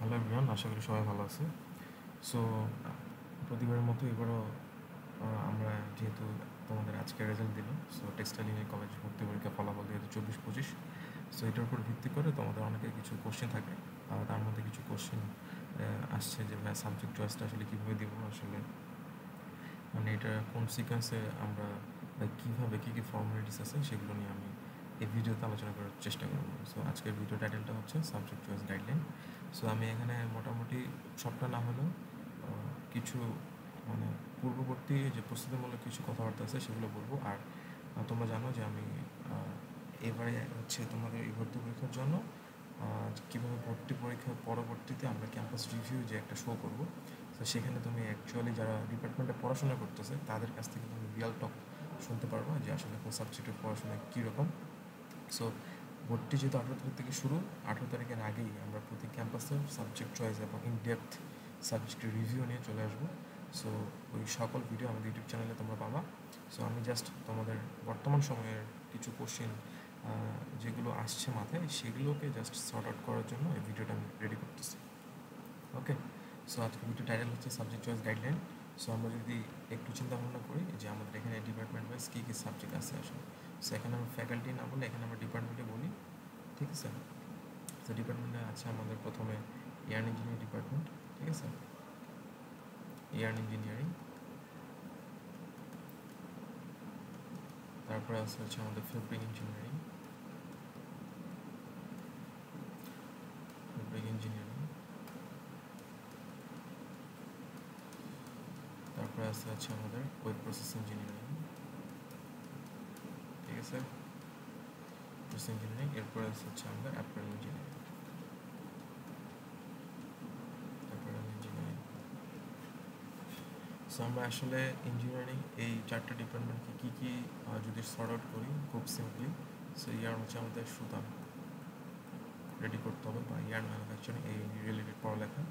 Hello everyone, আশা করি সবাই ভালো আছে। সো প্রতিবারের মতো এবারও আমরা যেহেতু তোমাদের আজকে রেজাল্ট দিল, সো টেক্সটাইল ইঞ্জিনিয়ারিং কলেজ ভর্তি পরীক্ষা ফলাফল 2024-25, সো এটার উপর ভিত্তি করে তোমাদের অনেকের কিছু কোশ্চেন থাকবে। তার মধ্যে কিছু কোশ্চেন আসছে যে ভাই সাবজেক্ট চয়েসটা আসলে কীভাবে দিব, আসলে মানে এটা কোন সিকোয়েন্সে আমরা কীভাবে কী কী ফর্মালিটিস আছে সেগুলো নিয়ে আমি এই ভিডিওতে আলোচনা করার চেষ্টা করব। সো আজকের ভিডিও টাইটেলটা হচ্ছে সাবজেক্ট চয়েস গাইডলাইন। সো আমি এখানে মোটামুটি সবটা না হলেও কিছু মানে পূর্ববর্তী যে প্রস্তুতিমূলক কিছু কথাবার্তা আছে সেগুলো বলবো। আর তোমরা জানো যে আমি এবারে হচ্ছে তোমাদের এই ভর্তি পরীক্ষার জন্য কীভাবে ভর্তি পরীক্ষার পরবর্তীতে আমরা ক্যাম্পাস রিভিউ যে একটা শো করব, তো সেখানে তুমি অ্যাকচুয়ালি যারা ডিপার্টমেন্টে পড়াশোনা করতেছে তাদের কাছ থেকে তুমি রিয়াল টক শুনতে পারবা যে আসলে কোন সাবজেক্টের পড়াশোনা কীরকম। সো ভর্তি যেহেতু 18 তারিখ থেকে শুরু, 18 তারিখের আগেই আমরা প্রতি ক্যাম্পাসের সাবজেক্ট চয়েস এবং ইন ডেপথ সাবজেক্টের রিভিউ নিয়ে চলে আসবো। সো ওই সকল ভিডিও আমাদের ইউটিউব চ্যানেলে তোমরা পাবা। সো আমি জাস্ট তোমাদের বর্তমান সময়ের কিছু কোশ্চেন যেগুলো আসছে মাথায় সেগুলোকে জাস্ট সর্ট আউট করার জন্য এই ভিডিওটা আমি রেডি করতেছি। ওকে, সো আজকে ভিডিও টাইটেল হচ্ছে সাবজেক্ট চয়েস গাইডলাইন। সো আমরা যদি একটু চিন্তা ভাবনা করি যে আমাদের এখানে ডিপার্টমেন্ট ওয়াইজ কী কী সাবজেক্ট আছে আসলে, সো এখানে আমরা ফ্যাকাল্টি না বলে এখানে আমরা ডিপার্টমেন্টে বলি, ঠিক আছে। সো ডিপার্টমেন্টে আছে আমাদের প্রথমে ইয়ার্ন ইঞ্জিনিয়ারিং ডিপার্টমেন্ট, ঠিক আছে, ইয়ার্ন ইঞ্জিনিয়ারিং। তারপরে আছে হচ্ছে আমাদের ফেব্রিক ইঞ্জিনিয়ারিং, তারপরে আছে হচ্ছে আমাদের ওয়েব প্রসেস ইঞ্জিনিয়ারিং, ঠিক আছে, প্রসেস ইঞ্জিনিয়ারিং। এরপরে আছে হচ্ছে আমাদের অ্যাপারেল ইঞ্জিনিয়ারিং, সো আমরা আসলে ইঞ্জিনিয়ারিং এই চারটা ডিপার্টমেন্টকে কী কী যদি সর্ট আউট করি খুব সিম্পলি, সো ইয়ার্ন হচ্ছে আমাদের সুতা রেডি করতে হবে বা ইয়ার্ন ম্যানুফ্যাকচারিং এই রিলেটেড পড়ালেখা।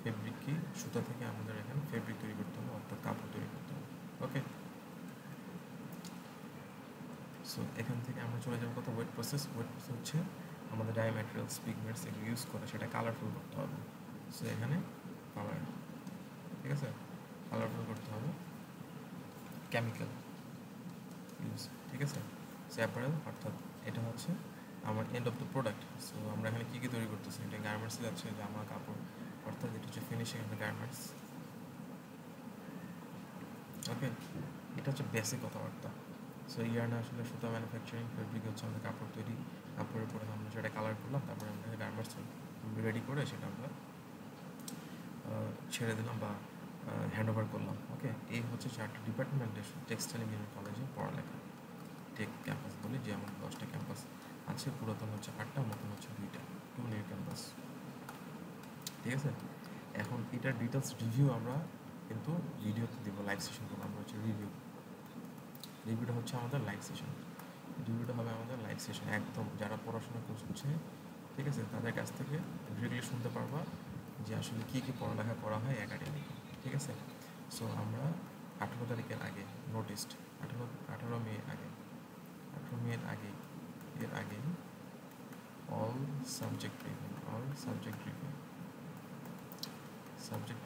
ফেব্রিক কি, সুতা থেকে আমাদের এখানে ফেব্রিক তৈরি করতে হবে, অর্থাৎ কাপড় তৈরি করতে হবে। ওকে, সো এখান থেকে আমরা চলে যাবো কথা ওয়েট প্রসেস। ওয়েট প্রসেস হচ্ছে আমাদের ডাই ম্যাটেরিয়ালস পিগমেন্টস এগুলো ইউজ করে সেটা কালারফুল করতে হবে। সো এখানে কালার, ঠিক আছে, কালারফুল করতে হবে, কেমিক্যাল ইউজ, ঠিক আছে। সো অ্যাপারেল অর্থাৎ এটা হচ্ছে আমার end of the product. So আমরা এখানে কী কী তৈরি করতেছি, এটা গার্মেন্টসে যাচ্ছে জামা কাপড়, অর্থাৎ এটা হচ্ছে ফিনিশিং অফ দ্য গার্মেন্টস। ওকে, এটা হচ্ছে বেসিক কথাবার্তা। সো ইয়ার্নে আসলে সুতা ম্যানুফ্যাকচারিং, ফেব্রিক হচ্ছে আমাদের কাপড় তৈরি, কাপড়ের উপরে আমরা সেটা কালার করলাম, তারপরে আমরা গার্মেন্টস রেডি করে সেটা আমরা ছেড়ে দিলাম বা হ্যান্ড ওভার করলাম। ওকে, এই হচ্ছে চারটি ডিপার্টমেন্টের টেক্সটাইল ইঞ্জিনিয়ারিং কলেজে পড়ালেখা। টেক ক্যাম্পাস বলি যে আমার 10টা ক্যাম্পাস আছে, পুরাতন হচ্ছে 8টা, নতুন হচ্ছে 2টা, 2 নিউ ক্যাম্পাস, ঠিক আছে। এখন এটার ডিটেলস রিভিউ আমরা কিন্তু ভিডিওতে দেবো, লাইভ সেশন করবো আমরা হচ্ছে রিভিউটা হচ্ছে আমাদের লাইভ সেশন। রিভিউটা হবে আমাদের লাইভ সেশন, একদম যারা পড়াশোনা করছে, ঠিক আছে, তাদের কাছ থেকে ডিরেক্টলি শুনতে পারবা যে আসলে কী কী পড়ালেখা করা হয় একাডেমিক, ঠিক আছে। সো আমরা 18 তারিখের আগে নোটিসড, 18 মে আগে, 18 মের আগে, এর আগেই অল সাবজেক্ট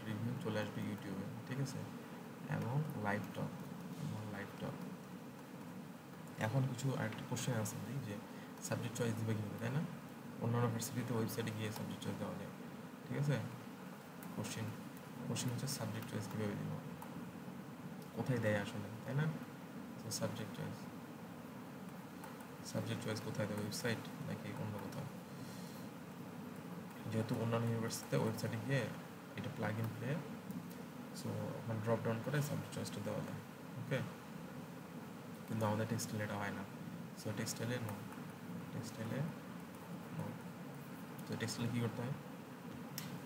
রিভিউ চলে আসবে ইউটিউবে, ঠিক আছে, এবং লাইভ টক। এখন কিছু আরেকটা কোশ্চেন আছে যে সাবজেক্ট চয়েস দিবে কীভাবে, তাই না? অন্যান্য ভার্সিটিতে ওয়েবসাইটে গিয়ে সাবজেক্ট চয়েস দেওয়া যায়, ঠিক আছে। কোশ্চেন হচ্ছে সাবজেক্ট চয়েস কীভাবে দিব, কোথায় দেয় আসলে, তাই না? সাবজেক্ট চয়েস কোথায় দেয়, ওয়েবসাইট নাকি অন্য কোথাও? যেহেতু অন্যান্য ইউনিভার্সিটিতে ওয়েবসাইটে গিয়ে এটা প্লাগ ইন প্লে, সো ওখানে ড্রপ ডাউন করে সাবজেক্ট চয়েসটা দেওয়া যায়। ওকে, কিন্তু আমাদের টেক্সটাইলে এটা হয় না। সো টেক্সটাইলে তো টেক্সটাইলে কী করতে হয়?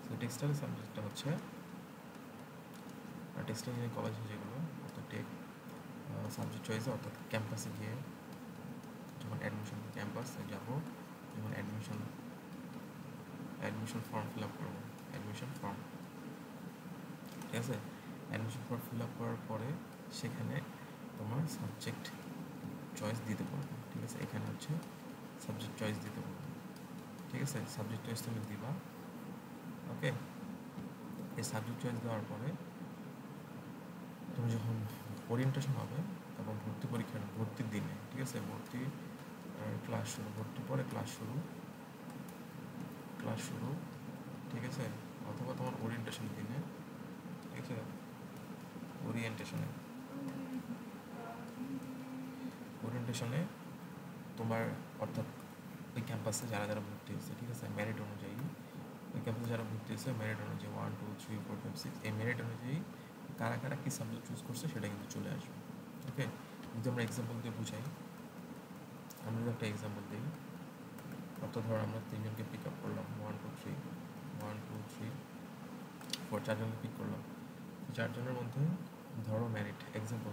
সো টেক্সটাইলের সাবজেক্টটা হচ্ছে টেক্সটাইল ইঞ্জিনিয়ারিং কলেজে যেগুলো, অর্থাৎ টেক সাবজেক্ট চয়েসে, অর্থাৎ ক্যাম্পাসে গিয়ে যখন ক্যাম্পাসে যাবো, যখন অ্যাডমিশন ফর্ম ফিল আপ করবো, ঠিক আছে। অ্যাডমিশন ফর্ম ফিল আপ করার পরে সেখানে তোমার সাবজেক্ট চয়েস দিতে পারবে, ঠিক আছে। এখানে হচ্ছে সাবজেক্ট চয়েস দিতে পারবে, ঠিক আছে। সাবজেক্ট চয়েস তুমি দিবা, ওকে, এই সাবজেক্ট চয়েস দেওয়ার পরে তুমি যখন ওরিয়েন্টেশন হবে এবং ভর্তির দিনে, ঠিক আছে, ক্লাস শুরু, ভর্তির পরে ক্লাস শুরু, ঠিক আছে, অথবা তোমার ওরিয়েন্টেশনের দিনে, ঠিক আছে, ওরিয়েন্টেশনে তোমার অর্থাৎ ওই ক্যাম্পাসে যারা যারা ভর্তি হয়েছে, ঠিক আছে, মেরিট অনুযায়ী ওই ক্যাম্পাসে যারা ভর্তি হয়েছে মেরিট অনুযায়ী 1 2 3 4 5 6 এই মেরিট অনুযায়ী কারা কারা কী সাবজেক্ট চুজ করছে সেটা কিন্তু চলে আসবে। ওকে, যদি আমরা এক্সাম্পল দিয়ে বুঝাই, আমরা যদি একটা এক্সাম্পল দিই, অর্থাৎ ধরো আমরা তিনজনকে পিক আপ করলাম, 1 2 3 4 চারজনকে পিক করলাম। চারজনের মধ্যে ধরো মেরিট এক্সাম্পল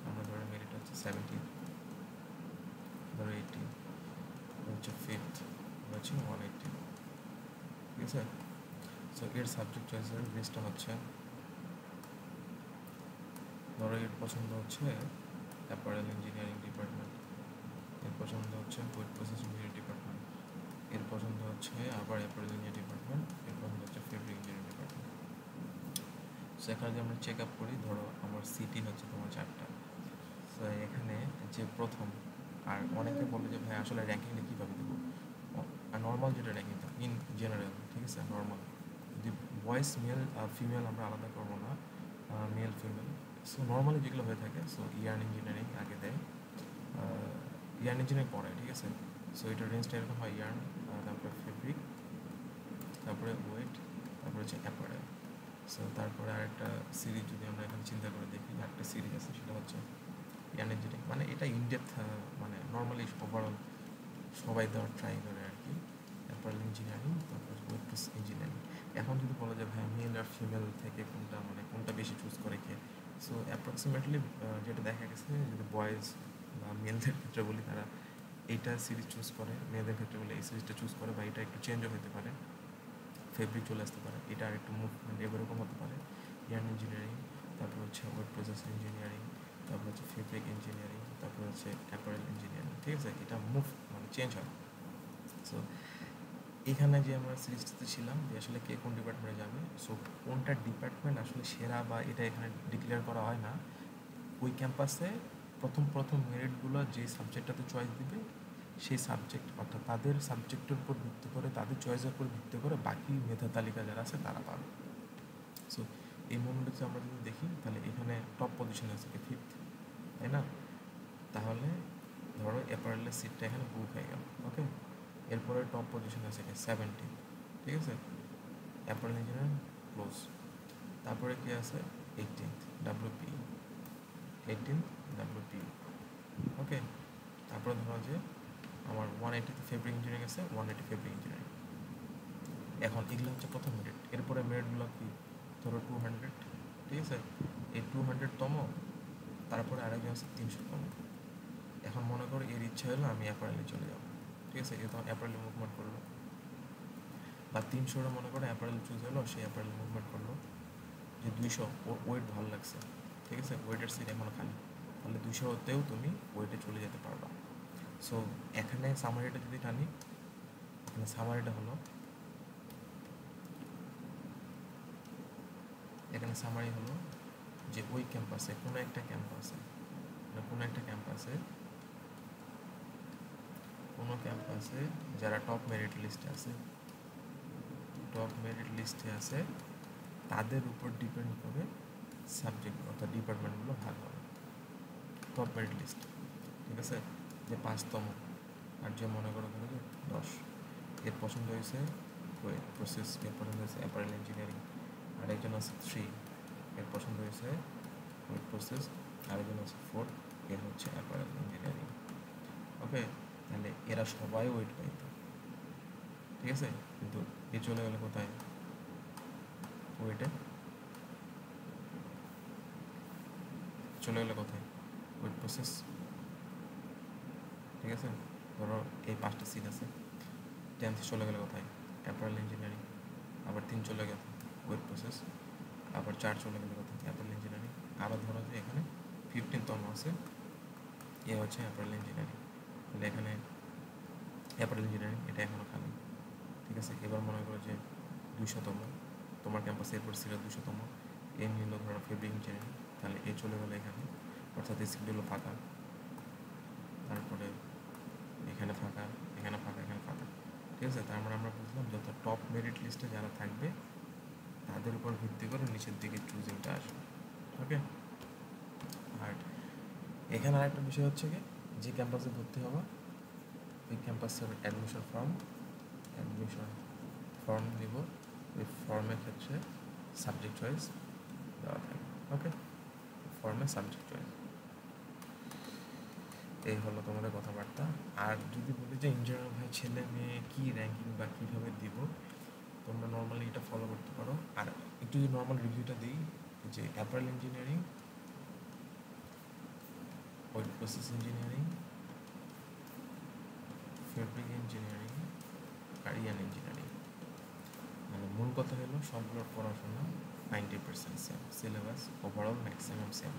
আমরা ধরো মেরিট হচ্ছে 70, ধরো 80, হচ্ছে 5th, হচ্ছে 180, ঠিক আছে। সো এর সাবজেক্ট চয়েসের লিস্টটা হচ্ছে, ধরো এর পছন্দ হচ্ছে অ্যাপারেল ইঞ্জিনিয়ারিং ডিপার্টমেন্ট, এর পছন্দ হচ্ছে ফুড প্রসেস ইঞ্জিনিয়ারিং ডিপার্টমেন্ট, এর পছন্দ হচ্ছে আবার অ্যাপারেল ইঞ্জিনিয়ারিং ডিপার্টমেন্ট, এর পছন্দ হচ্ছে ফেব্রিক ইঞ্জিনিয়ারিং ডিপার্টমেন্ট। সো এখানে যদি আমরা চেক আপ করি, ধরো আমার সিটি হচ্ছে তোমার 4টা। সো এখানে যে প্রথম, আর অনেকে বলে যে ভাই আসলে র্যাঙ্কিংটা কীভাবে দেবো, আর নর্মাল যেটা র্যাঙ্কিং ইন জেনারেল, ঠিক আছে, নর্মাল, যদি বয়েজ মেল ফিমেল আমরা আলাদা করবো না, মেল ফিমেল। সো নর্মালি যেগুলো হয়ে থাকে, সো ইয়ার্ন ইঞ্জিনিয়ারিং আগে দেয়, ইয়ার্ন ইঞ্জিনিয়ারিং পড়ে, ঠিক আছে। সো এটার রেঞ্জটা এরকম হয়, ইয়ার্ন, তারপরে ফেব্রিক, তারপরে ওয়েট, তারপরে হচ্ছে অ্যাপারেল। সো তারপরে আরেকটা সিরিজ যদি আমরা এখানে চিন্তা করে দেখি, একটা সিরিজ আছে সেটা হচ্ছে ইয়ার্ন ইঞ্জিনিয়ারিং, মানে এটা ইনডেপথ, মানে নর্মালি ওভারঅল সবাই দেওয়ার ট্রাই করে আর কি, অ্যাপারেল ইঞ্জিনিয়ারিং, তারপর ওয়েট প্রসেস ইঞ্জিনিয়ারিং। এখন যদি বলা যায় ভাই মেল আর ফিমেল থেকে কোনটা বেশি চুজ করে কে, সো অ্যাপ্রক্সিমেটলি যেটা দেখা গেছে, যদি বয়েজ বা মেলদের ক্ষেত্রে বলি, তারা এইটা সিরিজ চুজ করে, মেয়েদের ক্ষেত্রে বলে এই সিরিজটা চুজ করে, বা এটা একটু চেঞ্জও হতে পারে, ফেব্রিক চলে আসতে পারে, এটা আর একটু মুভমেন্ট এরকম হতে পারে, ইয়ার্ন ইঞ্জিনিয়ারিং, তারপর হচ্ছে ওয়েট প্রসেস ইঞ্জিনিয়ারিং, তারপর হচ্ছে ফেব্রিক ইঞ্জিনিয়ারিং, তারপর হচ্ছে অ্যাপারেল ইঞ্জিনিয়ারিং, ঠিক আছে, এটা চেঞ্জ হয়। সো এখানে যে আমরা সিরিজটাতে ছিলাম যে আসলে কে কোন ডিপার্টমেন্টে যাবে, সো কোনটা ডিপার্টমেন্ট আসলে সেরা বা এটা এখানে ডিক্লেয়ার করা হয় না, ওই ক্যাম্পাসে প্রথম মেরিটগুলো যে সাবজেক্টটাতে চয়েস দিবে সেই সাবজেক্ট, অর্থাৎ তাদের সাবজেক্টের উপর ভিত্তি করে, তাদের চয়েসের উপর ভিত্তি করে বাকি মেধা তালিকা যারা আছে তারা পাবে। সো এই মোমেন্টে আমরা যদি দেখি, তাহলে এখানে টপ পজিশনে আছে কি 5th, তাই না? তাহলে ধরো অ্যাপারেলের সিটটা এখানে বুক হয়ে গেল, ওকে। এরপরে টপ পজিশনে আছে কি 70, ঠিক আছে, অ্যাপারেল ইঞ্জিনিয়ারিং ক্লোজ। তারপরে কি আছে 18th WP, ওকে। তারপরে ধরো যে আমার 180তে ফেব্রিক ইঞ্জিনিয়ারিং আছে, 180 ফেব্রিক ইঞ্জিনিয়ারিং। এখন এগুলো হচ্ছে প্রথম মেরিট। এরপরে মেরিটগুলো কি, ধরো 200, ঠিক আছে, এই 200তম, তারপরে আরেকজন আছে 300তম। এখন মনে করো এর ইচ্ছা হলো আমি অ্যাপারেলে চলে যাবো, ঠিক আছে, এ তখন অ্যাপারেলে মুভমেন্ট করলো, বা 300 মনে করো অ্যাপারেল চুজ হলো, সে অ্যাপারেলে মুভমেন্ট করলো। যে 200 ওর ওয়েট ভালো লাগছে, ঠিক আছে, ওয়েটের সিট এখনও খালি, তাহলে 200তেও তুমি ওয়েটে চলে যেতে পারবা। সো এখানে সামারিটা যদি টানি, এখানে সামারিটা হলো, এখানে সামারি হলো যে ওই ক্যাম্পাসে কোনো একটা ক্যাম্পাসে যারা টপ মেরিট লিস্টে আছে তাদের উপর ডিপেন্ড করে সাবজেক্ট অর্থাৎ ডিপার্টমেন্টগুলো ভাগ হবে। টপ মেরিট লিস্ট, ঠিক আছে, যে 5তম, আর যে মনে করো যে 10, এর পছন্দ হয়েছে ওয়েট প্রসেস, এর পছন্দ হয়েছে অ্যাপারেল ইঞ্জিনিয়ারিং, আর একজন আছে 3, এর পছন্দ হয়েছে ওয়েট প্রসেস, আরেকজন আছে 4, এর হচ্ছে অ্যাপারেল ইঞ্জিনিয়ারিং, ওকে। তাহলে এরা সবাই ওয়েট পাইত, ঠিক আছে, কিন্তু এ চলে গেলে কোথায়, ওয়েটে চলে গেলে কোথায়, ওয়েট প্রসেস, ঠিক আছে। ধরো এই 5টা সিট আছে, 10th চলে গেলে কোথায়, অ্যাপারেল ইঞ্জিনিয়ারিং, আবার 3 চলে গেল ওয়েট প্রসেস, আবার 4 চলে গেলে কোথায়, অ্যাপারেল ইঞ্জিনিয়ারিং, আবার ধরো যে এখানে 15তম আছে, এ হচ্ছে অ্যাপারেল ইঞ্জিনিয়ারিং, তাহলে এখানে অ্যাপারেল ইঞ্জিনিয়ারিং এটা এখনও খালি, ঠিক আছে। এবার মনে করো যে 200তম, তোমার ক্যাম্পাসে এরপর সিলেট 200তম, এ নিল ধরো ফেব্রিক ইঞ্জিনিয়ারিং, তাহলে এ চলে গেলো এখানে, অর্থাৎ এই সিটগুলো ফাঁকা, তারপরে এখানে ফাঁকা, এখানে ফাঁকা, এখানে ফাঁকা, ঠিক আছে। তার মানে আমরা বুঝলাম যত টপ মেরিট লিস্টে যারা থাকবে তাদের উপর ভিত্তি করে নিচের দিকে চুজিংটা আসবে, ওকে। আর এখানে আরেকটা বিষয় হচ্ছে কি, যে ক্যাম্পাসে ভর্তি হবো ওই ক্যাম্পাসের অ্যাডমিশন ফর্ম দিব, ওই ফর্মের ক্ষেত্রে সাবজেক্ট চয়েস দেওয়া থাকবে, ওকে। ফর্মে সাবজেক্ট চয়েস, এই হলো তোমাদের কথাবার্তা। আর যদি বলি যে ইঞ্জিনিয়ার ভাই ছেলে মেয়ে কী র্যাঙ্কিং বা কীভাবে দিব, তোমরা নর্মালি এটা ফলো করতে পারো। আর একটু যদি নর্মাল রিভিউটা দিই, যে apparel engineering, wet process engineering, fabric engineering আর ইয়ান ইঞ্জিনিয়ারিং, মানে মূল কথা হলো সবগুলোর পড়াশোনা 90% same, syllabus overall maximum same,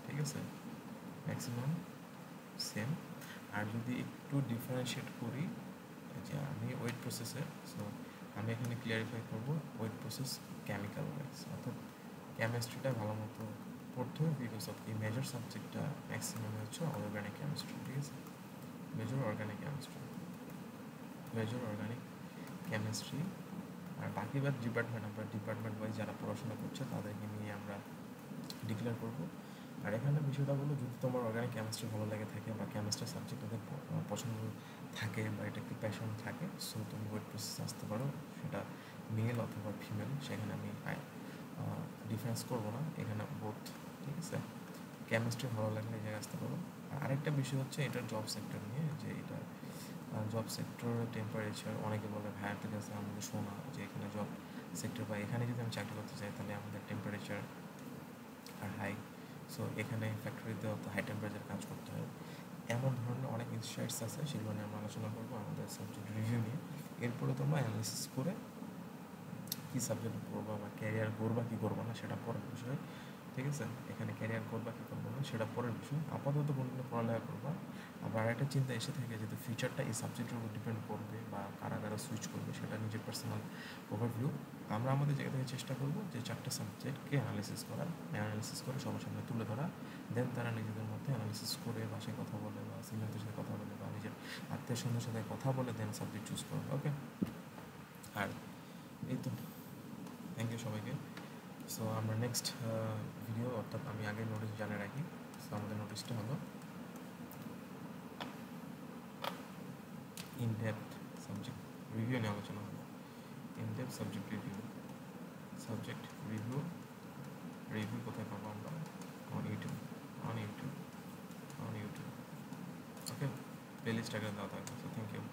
ঠিক আছে, ম্যাক্সিমাম সেম। আর যদি একটু ডিফারেন্সিয়েট করি, যে আমি ওয়েট প্রসেসে, সো আমি এখানে ক্লিয়ারিফাই করবো ওয়েট প্রসেস কেমিক্যাল ওয়েটস, অর্থাৎ কেমিস্ট্রিটা ভালো মতো পড়তে হবে, বিকজ অফ এই মেজর সাবজেক্টটা ম্যাক্সিমাম হচ্ছে অর্গানিক কেমিস্ট্রি, ঠিক আছে, মেজর অর্গানিক কেমিস্ট্রি। আর বাকি আমরা ডিপার্টমেন্ট ওয়াইজ যারা পড়াশোনা করছে তাদেরকে নিয়ে আমরা ডিক্লেয়ার করবো। আর এখানে বিষয়টা হলো, যদি তোমার অর্গানিক কেমিস্ট্রি ভালো লাগে থাকে বা কেমিস্ট্রি সাবজেক্ট ওদের পছন্দ থাকে বা এটা একটি প্যাশন থাকে, সো তুমি ওয়েট প্রসেস আসতে পারো, সেটা মেল অথবা ফিমেল, সেখানে আমি ডিফারেন্স করবো না, এখানে বোথ, ঠিক আছে। কেমিস্ট্রি ভালো লাগলে এই জায়গায় আসতে পারো। আর আরেকটা বিষয় হচ্ছে এটার জব সেক্টর নিয়ে, যে এটা জব সেক্টর টেম্পারেচার, অনেকে বলে ভাইয়ার কাছে আমাদের শোনা যে এখানে জব সেক্টর বা এখানে যদি আমি চাকরি করতে চাই তাহলে আমাদের টেম্পারেচার আর হাই, সো এখানে ফ্যাক্টরিতে অত হাই টেম্পারেচার কাজ করতে হয়, এমন ধরনের অনেক ইনসাইটস আছে, সেগুলো নিয়ে আমরা আলোচনা করবো আমাদের সাবজেক্ট রিভিউ নিয়ে। এরপরে তোমরা অ্যানালিসিস করে কী সাবজেক্ট পড়বা বা ক্যারিয়ার করবা কি করবা না সেটা পরের বিষয়, ঠিক আছে। এখানে ক্যারিয়ার করবা কি করবো না সেটা পরের বিষয়, আপাতত কোনো পড়ালেখা করবা। আবার একটা চিন্তা এসে থাকে যে ফিউচারটা এই সাবজেক্টের উপর ডিপেন্ড করবে বা কারা কারা সুইচ করবে, সেটা নিজের পার্সোনাল ওভারভিউ। আমরা আমাদের জায়গা থেকে চেষ্টা করবো যে 4টা সাবজেক্টকে অ্যানালিসিস করে সবার সামনে তুলে ধরা, দেন তারা নিজেদের মধ্যে অ্যানালিসিস করে বাসায় কথা বলে বা সিনিয়রদের সাথে কথা বলে বা নিজের আত্মীয় স্বজনের সাথে কথা বলে দেন সাবজেক্ট চুজ করবে, ওকে। আর এই তো, থ্যাংক ইউ সবাইকে। সো আমরা নেক্সট ভিডিও, অর্থাৎ আমি আগে নোটিশ জানিয়ে রাখি, সো আমাদের নোটিশটা হলো ইন ডেপথ সাবজেক্ট রিভিউ নিয়ে আলোচনা হলো, ইন ডেপথ সাবজেক্ট রিভিউ কোথায় পাবো আমরা? অন ইউটিউব, ওকে, প্লেলিস্ট আগে দেওয়া থাকবে। So thank you.